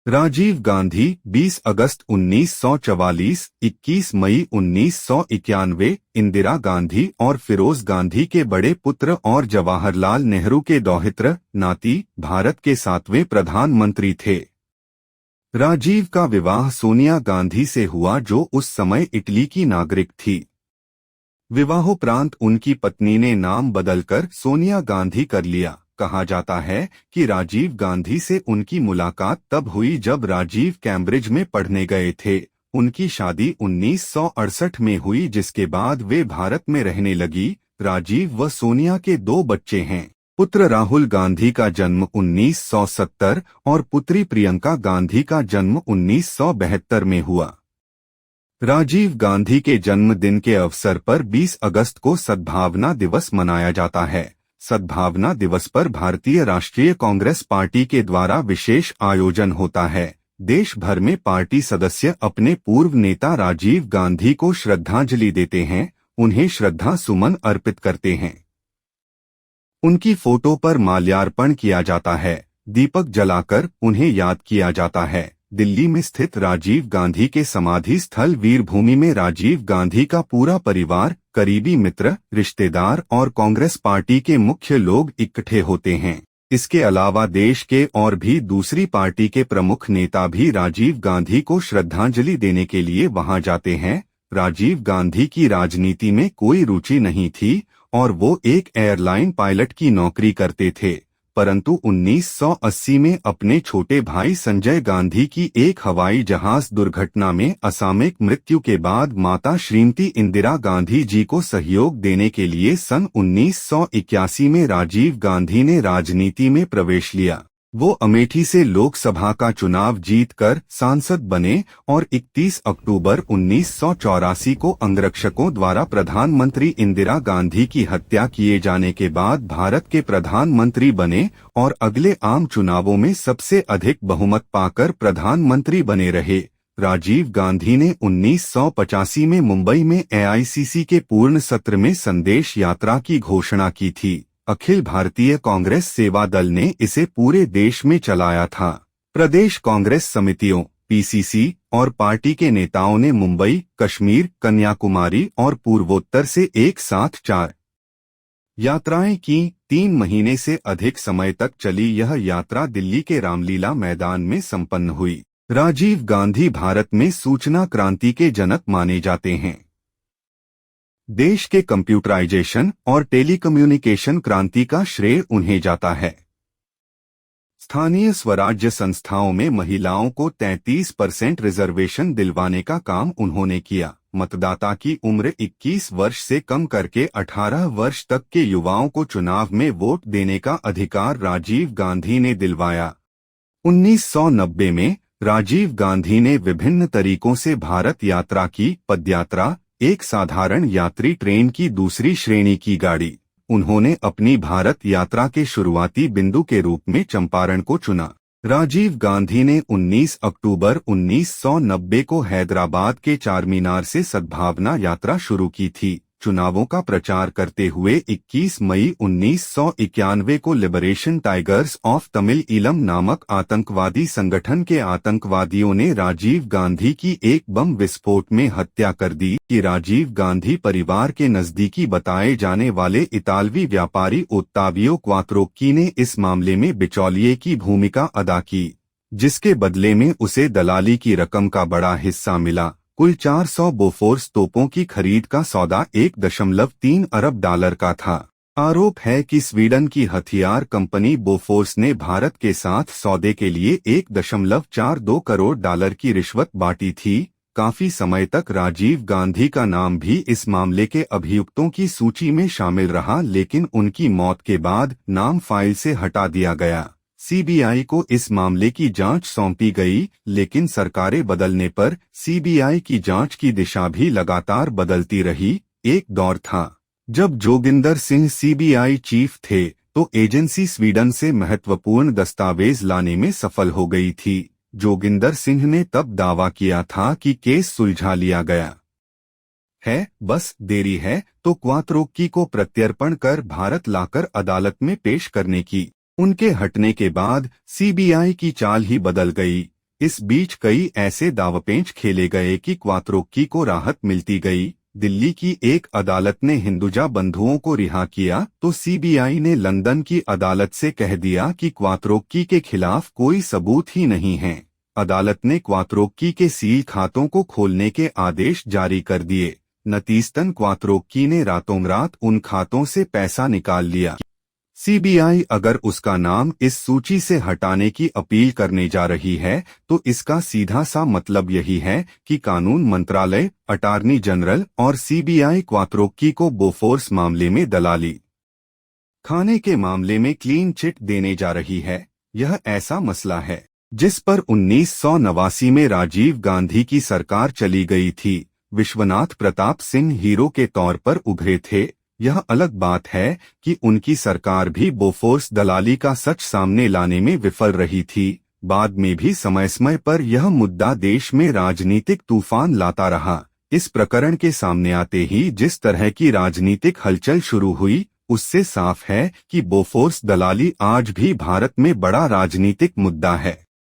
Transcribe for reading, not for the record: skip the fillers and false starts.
राजीव गांधी 20 अगस्त 1944, 21 मई 1991, इंदिरा गांधी और फिरोज गांधी के बड़े पुत्र और जवाहरलाल नेहरू के दौहित्र नाती, भारत के 7वें प्रधानमंत्री थे। राजीव का विवाह सोनिया गांधी से हुआ, जो उस समय इटली की नागरिक थी। विवाहोपरांत उनकी पत्नी ने नाम बदलकर सोनिया गांधी कर लिया। कहा जाता है कि राजीव गांधी से उनकी मुलाकात तब हुई जब राजीव कैम्ब्रिज में पढ़ने गए थे। उनकी शादी 1968 में हुई, जिसके बाद वे भारत में रहने लगी। राजीव व सोनिया के 2 बच्चे हैं। पुत्र राहुल गांधी का जन्म 1970 और पुत्री प्रियंका गांधी का जन्म 1972 में हुआ। राजीव गांधी के जन्मदिन के अवसर पर 20 अगस्त को सद्भावना दिवस मनाया जाता है। सद्भावना दिवस पर भारतीय राष्ट्रीय कांग्रेस पार्टी के द्वारा विशेष आयोजन होता है। देश भर में पार्टी सदस्य अपने पूर्व नेता राजीव गांधी को श्रद्धांजलि देते हैं, उन्हें श्रद्धा सुमन अर्पित करते हैं। उनकी फोटो पर माल्यार्पण किया जाता है, दीपक जलाकर उन्हें याद किया जाता है। दिल्ली में स्थित राजीव गांधी के समाधि स्थल वीर भूमि में राजीव गांधी का पूरा परिवार, करीबी मित्र, रिश्तेदार और कांग्रेस पार्टी के मुख्य लोग इकट्ठे होते हैं। इसके अलावा देश के और भी दूसरी पार्टी के प्रमुख नेता भी राजीव गांधी को श्रद्धांजलि देने के लिए वहां जाते हैं। राजीव गांधी की राजनीति में कोई रुचि नहीं थी और वो एक एयरलाइन पायलट की नौकरी करते थे, परंतु 1980 में अपने छोटे भाई संजय गांधी की एक हवाई जहाज दुर्घटना में असामयिक मृत्यु के बाद माता श्रीमती इंदिरा गांधी जी को सहयोग देने के लिए सन 1981 में राजीव गांधी ने राजनीति में प्रवेश लिया। वो अमेठी से लोकसभा का चुनाव जीतकर सांसद बने और 31 अक्टूबर 1984 को अंगरक्षकों द्वारा प्रधानमंत्री इंदिरा गांधी की हत्या किए जाने के बाद भारत के प्रधानमंत्री बने और अगले आम चुनावों में सबसे अधिक बहुमत पाकर प्रधानमंत्री बने रहे। राजीव गांधी ने 1985 में मुंबई में एआईसीसी के पूर्ण सत्र में संदेश यात्रा की घोषणा की थी। अखिल भारतीय कांग्रेस सेवा दल ने इसे पूरे देश में चलाया था। प्रदेश कांग्रेस समितियों, पीसीसी और पार्टी के नेताओं ने मुंबई, कश्मीर, कन्याकुमारी और पूर्वोत्तर से एक साथ 4 यात्राएं की। 3 महीने से अधिक समय तक चली यह यात्रा दिल्ली के रामलीला मैदान में संपन्न हुई। राजीव गांधी भारत में सूचना क्रांति के जनक माने जाते हैं। देश के कंप्यूटराइजेशन और टेलीकम्युनिकेशन क्रांति का श्रेय उन्हें जाता है। स्थानीय स्वराज्य संस्थाओं में महिलाओं को 33% रिजर्वेशन दिलवाने का काम उन्होंने किया। मतदाता की उम्र 21 वर्ष से कम करके 18 वर्ष तक के युवाओं को चुनाव में वोट देने का अधिकार राजीव गांधी ने दिलवाया। 1990 में राजीव गांधी ने विभिन्न तरीकों से भारत यात्रा की। पदयात्रा, एक साधारण यात्री ट्रेन की दूसरी श्रेणी की गाड़ी। उन्होंने अपनी भारत यात्रा के शुरुआती बिंदु के रूप में चंपारण को चुना। राजीव गांधी ने 19 अक्टूबर 1990 को हैदराबाद के चारमीनार से सद्भावना यात्रा शुरू की थी। चुनावों का प्रचार करते हुए 21 मई 1991 को liberation tigers of Tamil Eelam नामक आतंकवादी संगठन के आतंकवादियों ने राजीव गांधी की एक बम विस्फोट में हत्या कर दी। कि राजीव गांधी परिवार के नजदीकी बताए जाने वाले इतालवी व्यापारी ओत्तावियो क्वात्रोक्की ने इस मामले में बिचौलिए की भूमिका अदा की, जिसके बदले में उसे दलाली की रकम का बड़ा हिस्सा मिला। कुल 400 बोफोर्स तोपों की खरीद का सौदा 1.3 अरब डॉलर का था। आरोप है कि स्वीडन की हथियार कंपनी बोफोर्स ने भारत के साथ सौदे के लिए 1.42 करोड़ डॉलर की रिश्वत बांटी थी। काफी समय तक राजीव गांधी का नाम भी इस मामले के अभियुक्तों की सूची में शामिल रहा, लेकिन उनकी मौत के बाद नाम फाइल से हटा दिया गया। सीबीआई को इस मामले की जांच सौंपी गई, लेकिन सरकारें बदलने पर सीबीआई की जांच की दिशा भी लगातार बदलती रही। एक दौर था जब जोगिंदर सिंह सीबीआई चीफ थे, तो एजेंसी स्वीडन से महत्वपूर्ण दस्तावेज लाने में सफल हो गई थी। जोगिंदर सिंह ने तब दावा किया था कि केस सुलझा लिया गया है, बस देरी है तो क्वात्रोक्की को प्रत्यर्पण कर भारत लाकर अदालत में पेश करने की। उनके हटने के बाद सीबीआई की चाल ही बदल गई। इस बीच कई ऐसे दावपेंच खेले गए कि क्वात्रोक्की को राहत मिलती गई। दिल्ली की एक अदालत ने हिंदुजा बंधुओं को रिहा किया तो सीबीआई ने लंदन की अदालत से कह दिया कि क्वात्रोक्की के खिलाफ कोई सबूत ही नहीं है। अदालत ने क्वात्रोक्की के सील खातों को खोलने के आदेश जारी कर दिए। नतीजतन क्वात्रोक्की ने रातों-रात उन खातों से पैसा निकाल लिया। सीबीआई अगर उसका नाम इस सूची से हटाने की अपील करने जा रही है तो इसका सीधा सा मतलब यही है कि कानून मंत्रालय, अटॉर्नी जनरल और सीबीआई क्वात्रोक्की को बोफोर्स मामले में दलाली खाने के मामले में क्लीन चिट देने जा रही है। यह ऐसा मसला है जिस पर 1989 में राजीव गांधी की सरकार चली गई थी। विश्वनाथ प्रताप सिंह हीरो के तौर पर उभरे थे। यह अलग बात है कि उनकी सरकार भी बोफोर्स दलाली का सच सामने लाने में विफल रही थी। बाद में भी समय समय पर यह मुद्दा देश में राजनीतिक तूफान लाता रहा। इस प्रकरण के सामने आते ही जिस तरह की राजनीतिक हलचल शुरू हुई, उससे साफ है कि बोफोर्स दलाली आज भी भारत में बड़ा राजनीतिक मुद्दा है।